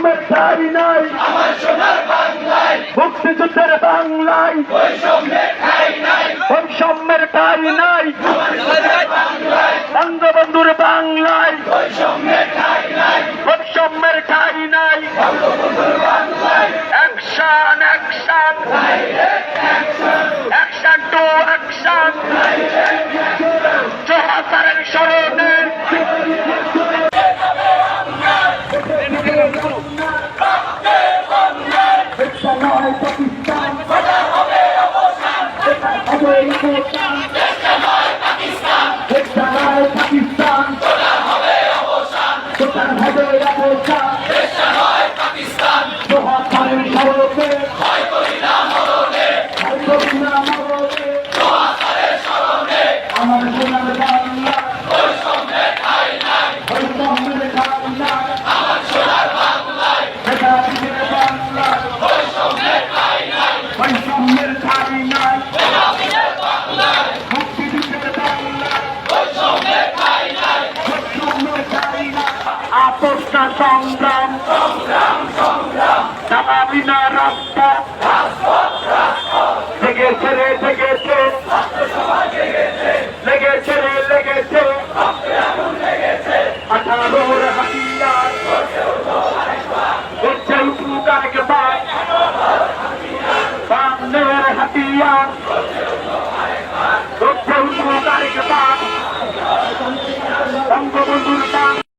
বৈষম্যের ঠাই নাই আমার সোনার বাংলায়, মুক্তিযুদ্ধের বাংলায় বৈষম্যের ঠাঁই নাই বৈষম্যের ঠাই নাই আমার সোনার বাংলায়, বঙ্গবন্ধুর বাংলায় বৈষম্যের ঠাঁই নাই বৈষম্যের ঠাই নাই বঙ্গবন্ধুর বাংলায়। Action action action to action জোহারের স্মরণে পাকিস্তান হবে অবসান পাকিস্তান হবে অবসান, হবে অবসান পাকিস্তান জোহারের স্মরণে ভয় করি না মরণে, জোহারের স্মরণে আমার সোনার বাংলা বৈষম্যের ঠাঁই নাই বৈষম্যের ঠাই নাই আমার সোনার বাংলায়, মেধাবীদের বাংলা বৈষম্যের ঠাঁই নাই বৈষম্যের ঠাই নাই মেধাবীদের বাংলায়, মুক্তিযুদ্ধের বাংলা বৈষম্যের ঠাঁই নাই বৈষম্যের ঠাই নাই আপোষটা সঙ্গে